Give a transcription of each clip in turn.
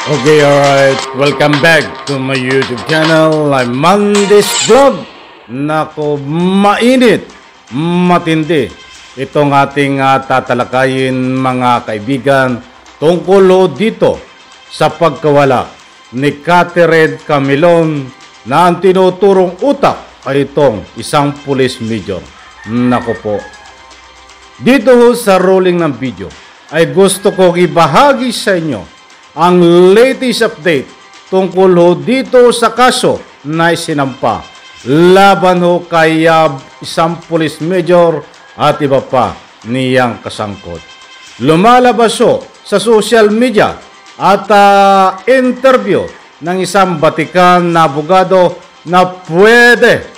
Okay, alright. Welcome back to my YouTube channel. I'm Mandis Vlog. Nako, mainit, matindi itong ating tatalakayin mga kaibigan tungkol dito sa pagkawala ni Catherine Camilon na ang tinuturong utak ay itong isang police major. Nako po. Dito sa rolling ng video ay gusto kong ibahagi sa inyo ang latest update tungkol dito sa kaso na isinampa laban kay isang police major at iba pa niyang kasangkot. Lumalabas sa social media at interview ng isang Batikan na abogado na pwede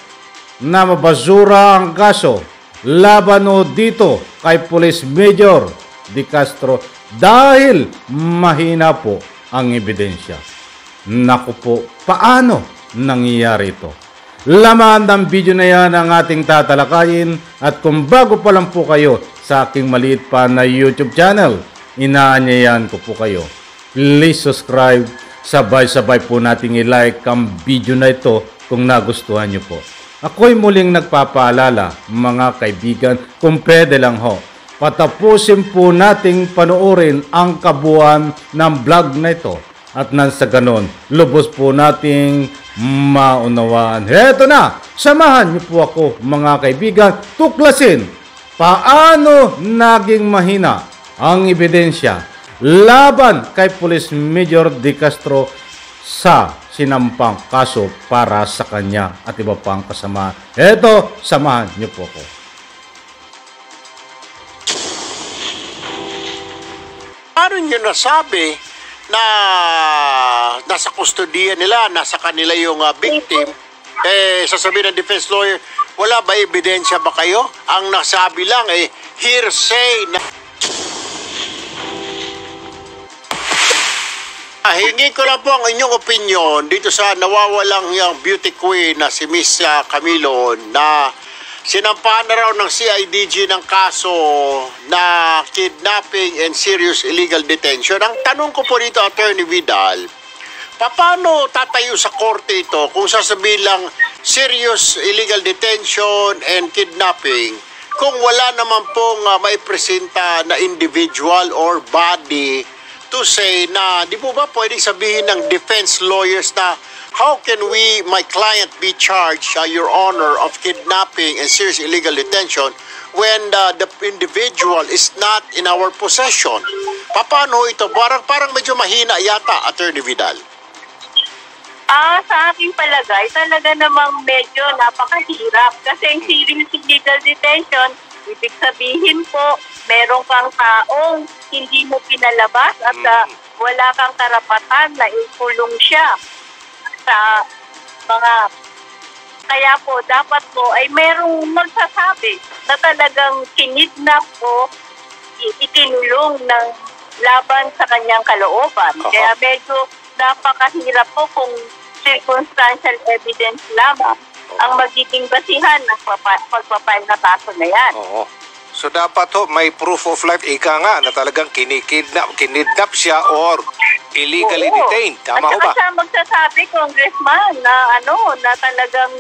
na mabasura ang kaso laban dito kay Police Major De Castro dahil mahina po ang ebidensya. Naku po, paano nangyayari ito? Laman ng video na yan ang ating tatalakayin at kung bago pa lang po kayo sa aking maliit pa na YouTube channel, inaanyayan ko po kayo. Please subscribe, sabay-sabay po nating i-like ang video na ito kung nagustuhan nyo po. Ako'y muling nagpapaalala mga kaibigan, kung pwede lang patapusin po nating panoorin ang kabuuan ng vlog na ito at nang sa ganon, lubos po nating maunawaan. Heto na, samahan niyo po ako mga kaibigan, tuklasin paano naging mahina ang ebidensya laban kay Police Major De Castro sa sinampang kaso para sa kanya at iba pang kasama. Heto, samahan niyo po ako. Paano nyo nasabi na nasa kustodiya nila, nasa kanila yung victim? Sasabihin ng defense lawyer, wala ba ebidensya ba kayo? Ang nasabi lang hearsay na... Hingin ko lang po ang inyong opinion dito sa nawawalang yung beauty queen na si Miss Camilon na sinampahan na raw ng CIDG ng kaso na kidnapping and serious illegal detention. Ang tanong ko po dito, Attorney Vidal, paano tatayo sa korte ito kung sasabihin lang serious illegal detention and kidnapping kung wala naman pong maipresenta na individual or body to say na di po ba pwedeng sabihin ng defense lawyers na how can we, my client, be charged, Your Honor, of kidnapping and serious illegal detention when the individual is not in our possession? Paano ito? Parang medyo mahina yata, Attorney Vidal. Sa aking palagay, talaga namang medyo napakahirap kasi serious illegal detention, ibig sabihin po, meron kang taong hindi mo pinalabas at wala kang karapatan na ikulong siya sa mga, kaya po dapat po ay merong magsasabi na talagang kinidnap o itinulong ng laban sa kanyang kalooban. Kaya medyo napakahirap po kung circumstantial evidence lamang ang magiging basihan ng pagpapile na kaso na yan. So dapat may proof of life, ika nga, na talagang kinidnap siya or illegally detained. Tama ho ba? At siya magsasabi, Congressman, na na talagang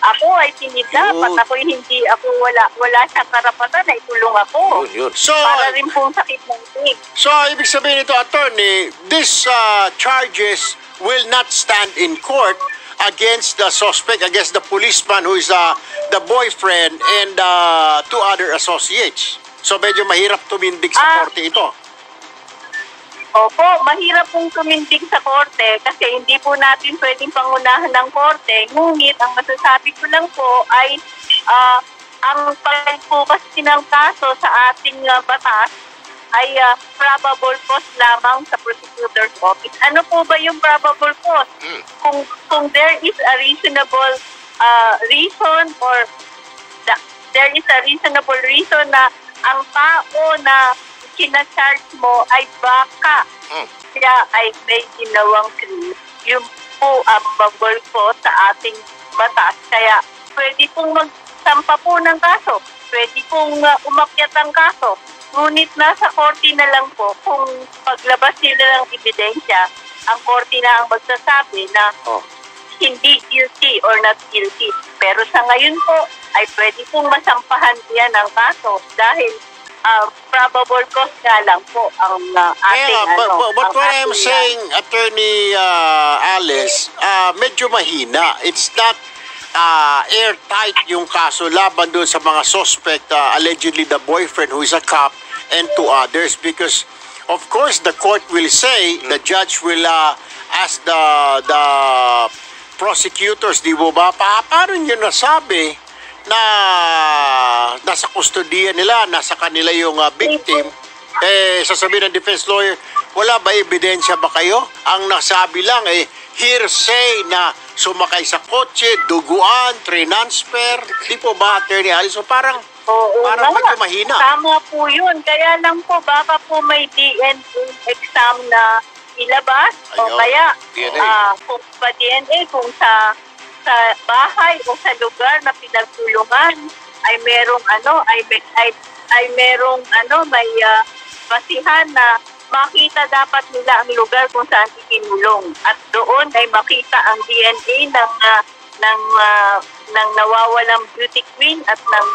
ako ay kinidnap at ako hindi, wala siyang karapatan na itulong ako. Yun. So, para rin pong sakit ng tig. So, ibig sabihin ito, Attorney, these charges will not stand in court against the suspect, against the policeman who is the boyfriend and two other associates. So medyo mahirap tumindig sa korte ito. Opo, mahirap pong tumindig sa korte kasi hindi po natin pwedeng pangunahan ng korte. Ngunit ang masasabi ko lang po ay ang pag-focus ng kaso sa ating batas ay probable cause lamang sa prosecutor's office. Ano po ba yung probable cause? Kung there is a reasonable reason or there is a reasonable reason na ang tao na kinacharge mo ay baka siya ay may ginawang crime, yun po ang probable cause sa ating batas. Kaya pwede pong magsampa po ng kaso, pwede pong umakyat ang kaso. Ngunit nasa korte na lang po kung paglabas nila ng ebidensya ang korte na ang magsasabi na hindi guilty or not guilty. Pero sa ngayon po, ay pwede pong masampahan yan ng kaso dahil probable cause nga lang po ang ating but what I'm ating, saying, Attorney Alice, medyo mahina. It's not airtight yung kaso laban doon sa mga suspect, allegedly the boyfriend who is a cop and two others, because of course the court will say, the judge will ask the prosecutors, di ba paano nyo nasabi na nasa kustodiya nila, nasa kanila yung victim? Sasabihin ng defense lawyer, wala ba ebidensya ba kayo? Ang nasabi lang hearsay na sumakay sa kotse, duguan, transfer. Di po ba, Attorney Alice? So parang medyo mahina. Tama po yun. Kaya lang po, baka po may DNA exam na ilabas. O kaya, kung pa DNA, kung sa bahay o sa lugar na pinagtulungan ay merong may basihan na makita dapat nila ang lugar kung saan ikinulong, at doon ay makita ang DNA ng nawawalang beauty queen at ng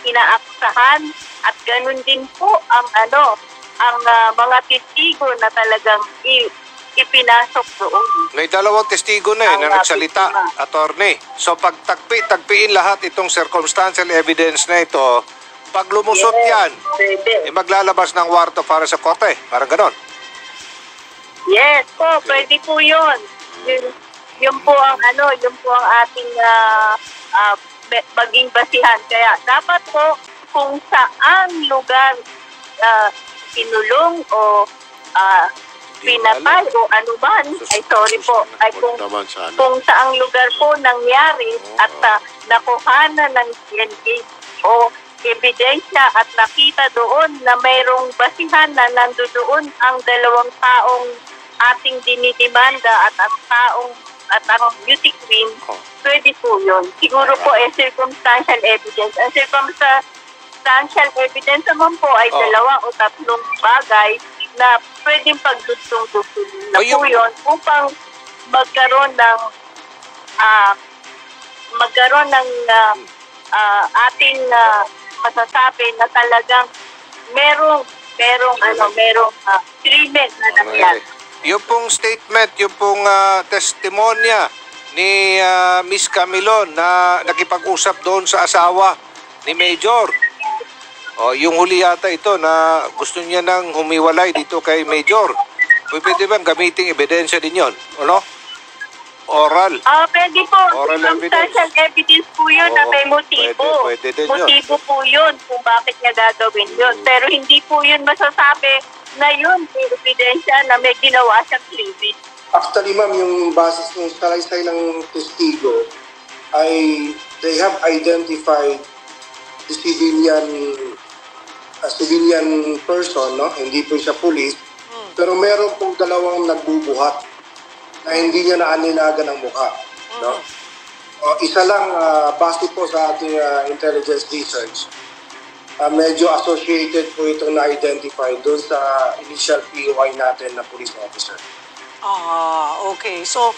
inaaksahan, at ganun din po ang mga testigo na talagang ipinasok doon. May dalawang testigo na na nagsalita, attorney. So pag tagpiin lahat itong circumstantial evidence na ito, pag lumusot yan, maglalabas ng warto para sa korte. Parang ganon. Yes po, pwede po yun. Yun po ang ating maging basihan. Kaya dapat po kung saan lugar kinulong o pinatay o anuman, kung saang lugar po nangyari at nakuhanan ng DNA o ebidensya at nakita doon na mayroong basihan na nandoon ang dalawang taong ating dinidimanda at ang beauty queen, pwede po yun. Siguro po circumstantial evidence. Ang circumstantial evidence naman po ay dalawa o tatlong bagay na pwedeng pagdustong-dustong na po yun upang magkaroon ng ating masasabi na talagang merong krimen na nangyari. Yung pong statement, yung pong testimonya ni Miss Camilon na nakipag-usap doon sa asawa ni Major. Yung huli yata ito na gusto niya nang humiwalay dito kay Major. Pwede bang gamitin ebidensya din yun? Ano? Oral. Pwede po. Circumstantial evidence po yun na may motibo. Pwede din motibo yun. Po yun kung bakit niya gagawin yun. Pero hindi po yun masasabi na yun may ebidensya na may ginawa siyang krimen. Actually, ma'am, yung basis ng salaysay ng testigo ay they have identified the civilian person, no? Hindi po siya police. Pero meron pong dalawang nagbubuhat na hindi niya naaninagan ang mukha. No? Isa lang, base po sa ating intelligence research, medyo associated po itong na-identify doon sa initial POI natin na police officer. Okay. So,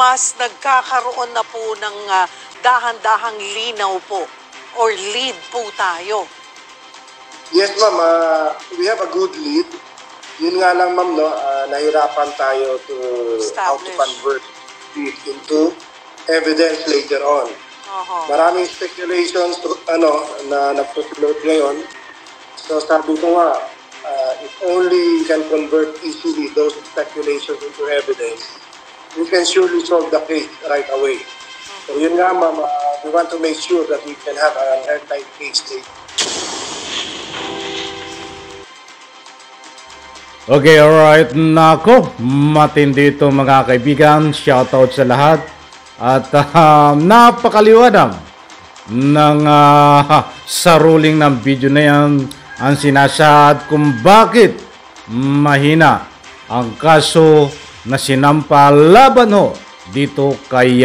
mas nagkakaroon na po ng dahan-dahang linaw po or lead po tayo. Yes, ma'am. We have a good lead. Yun nga lang, ma'am, no, nahirapan tayo to how to convert it into evidence later on. Maraming speculations na nagpo-float ngayon. So sabi ko nga, if only you can convert easily those speculations into evidence, we can surely solve the case right away. So yun nga, ma'am, we want to make sure that we can have an airtight case later. Okay, alright. Nako, matindi ito mga kaibigan. Shoutout sa lahat. At napakaliwanag ng sa ruling ng video na yan ang sinasad kung bakit mahina ang kaso na sinampa laban dito kay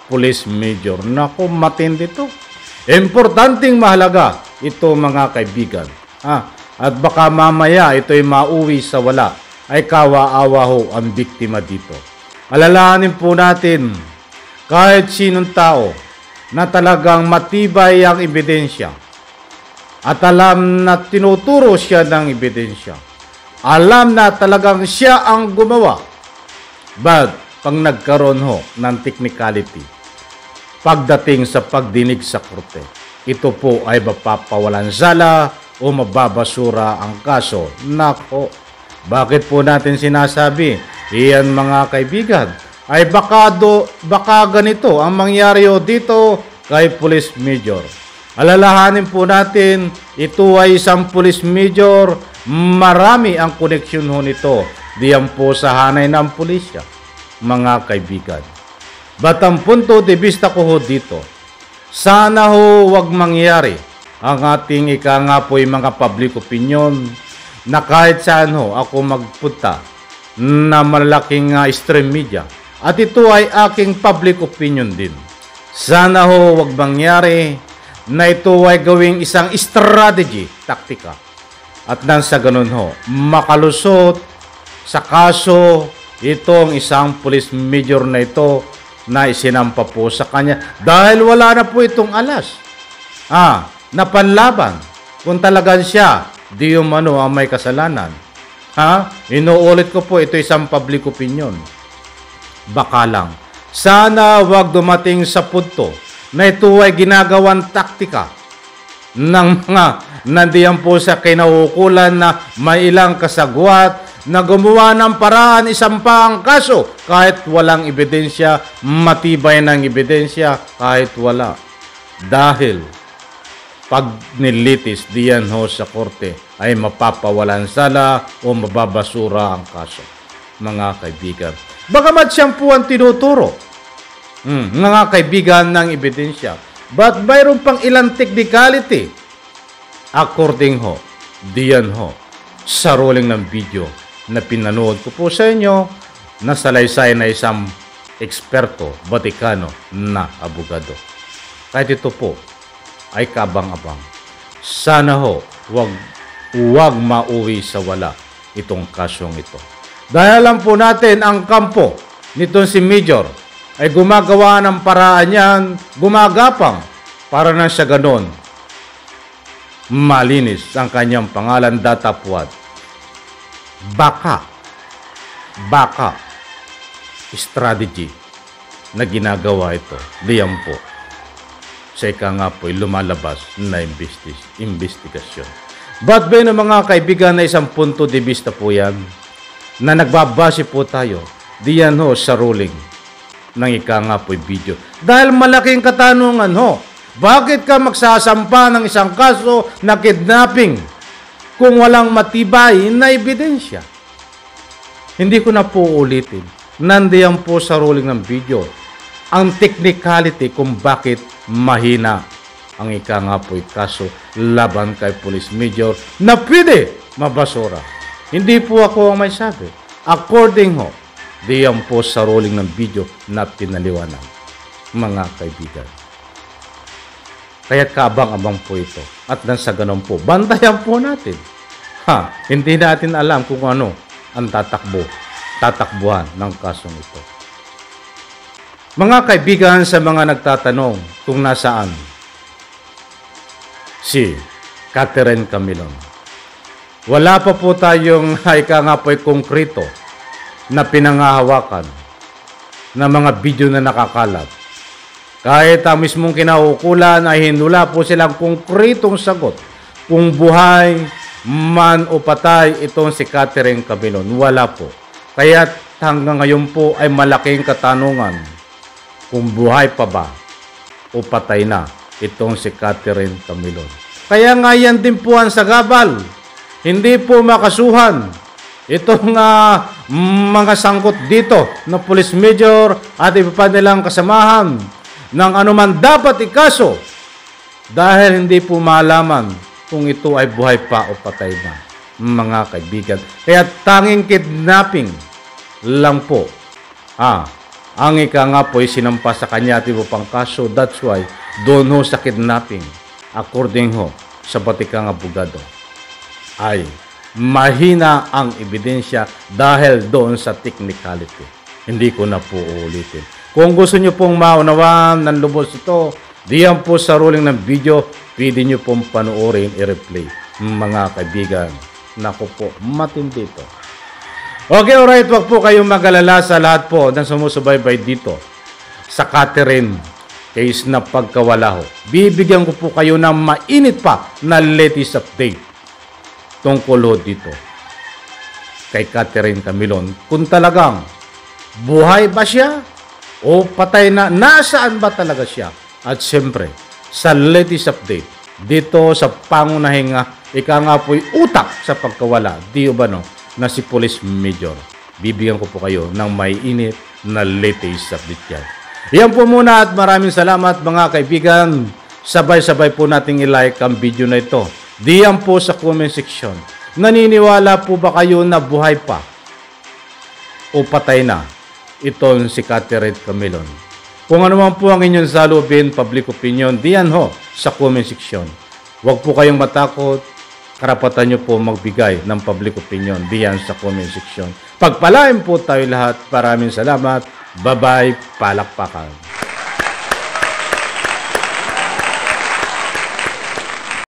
Police Major. Nako, matindi ito. Importanteng mahalaga ito mga kaibigan. At baka mamaya ito'y mauwi sa wala. ay kawa-awa ho ang biktima dito. Alalahanin po natin, kahit sinong tao na talagang matibay ang ebidensya at alam na tinuturo siya ng ebidensya, alam na talagang siya ang gumawa, but pag nagkaroon ho ng technicality, pagdating sa pagdinig sa korte, ito po ay mapapawalan sala o mababasura ang kaso. Nako, bakit po natin sinasabi? Iyan mga kaibigan, ay baka ganito ang mangyari dito kay Police Major. Alalahanin po natin, ito ay isang Police Major, marami ang koneksyon ho nito diyan po sa hanay ng pulisya, mga kaibigan. But ang punto de vista ko ho dito, sana ho wag mangyari ang ating nga po yung mga public opinion na kahit saan ho ako magpunta na malaking stream media. At ito ay aking public opinion din. Sana ho wag mangyari na ito ay gawing isang strategy, taktika. At nang sa ganun ho, makalusot sa kaso itong isang police major na ito na isinampa po sa kanya dahil wala na po itong alas. Na panlaban kung talagang siya di umano ang may kasalanan. Inuulit ko po, ito isang public opinion. Baka lang, sana wag dumating sa punto na ito ay ginagawang taktika ng mga nandiyan po sa kinaukulan na may ilang kasagwat na gumawa ng paraan isampa ang kaso kahit walang ebidensya, matibay ng ebidensya kahit wala. Dahil pag nilitis diyan ho sa korte ay mapapawalan sala o mababasura ang kaso, mga kaibigan. Bagamat siyang po ang tinuturo, mga kaibigan, ng ebidensya, but mayroon pang ilang technicality according ho diyan ho sa ruling ng video na pinanood ko po sa inyo na salaysay na isang eksperto Vaticano na abogado. Kahit ito po ay kabang-abang. Sana ho wag mauwi sa wala itong kasyong ito. Dahil alam po natin ang kampo nitong si Major ay gumagawa ng paraan yan, gumagapang para na sa ganon malinis ang kanyang pangalan, datapwat. Baka strategy na ginagawa ito diyan po sa nga po'y lumalabas na investigasyon. But ben, mga kaibigan, na isang punto de vista po yan na nagbabase po tayo diyan ho sa ruling ng nga po'y video. Dahil malaking katanungan ho, bakit ka magsasampa ng isang kaso na kidnapping kung walang matibay na ebidensya? Hindi ko na po ulitin. Nandiyan po sa ruling ng video ang technicality kung bakit mahina ang nga po'y kaso laban kay Police Major na pwede mabasura. Hindi po ako ang may sabi. According ho, diyan po sa ruling ng video na pinaliwanag, mga kaibigan. Kaya kaabang-abang po ito. At nang sa ganun po, bantayan po natin. Hindi natin alam kung ano ang tatakbuhan ng kasong ito. Mga kaibigan, sa mga nagtatanong kung nasaan si Catherine Camilon, wala pa po tayong nga po'y konkreto na pinangahawakan na mga video na nakakalat. Kahit ang mismong kinaukulan ay hinula po silang konkretong sagot kung buhay man o patay itong si Catherine Camilon. Wala po. Kaya hanggang ngayon po ay malaking katanungan kung buhay pa ba o patay na itong si Catherine Camilon. Kaya nga yan din po ang sagabal. Hindi po makasuhan itong mga sangkot dito na Police Major at iba pa nilang kasamahan ng anuman dapat ikaso dahil hindi po malaman kung ito ay buhay pa o patay na, mga kaibigan. Kaya tanging kidnapping lang po ang nga po ay sinampa sa kanya at iba pang kaso. That's why doon ho sa kidnapping, according ho sa batikang abogado, ay mahina ang ebidensya dahil doon sa technicality. Hindi ko na po uulitin. Kung gusto nyo pong maunawaan ng lubos ito, diyan po sa ruling ng video, pwede nyo pong panoorin, i-replay. Mga kaibigan, naku po, matindi ito. Okay, alright, wag po kayong mag-alala sa lahat po ng sumusubaybay dito sa Catherine case na pagkawala ho. Bibigyan ko po kayo ng mainit pa na latest update tungkol ho dito kay Catherine Camilon. Kung talagang buhay ba siya o patay na, nasaan ba talaga siya? At siyempre, sa latest update dito sa pangunahing ika nga po'y utak sa pagkawala, di ba no, na si Police Major. Bibigyan ko po kayo ng may init na latest update yan. Yan po muna at maraming salamat mga kaibigan. Sabay-sabay po nating i-like ang video na ito. Diyan po sa comment section. Naniniwala po ba kayo na buhay pa o patay na itong si Catherine Camilon? Kung ano man po ang inyong salubin, public opinion, diyan ho sa comment section. Huwag po kayong matakot. Karapatan nyo po magbigay ng public opinion diyan sa comment section. Pagpalain po tayo lahat. Maraming salamat. Bye-bye. Palakpakan.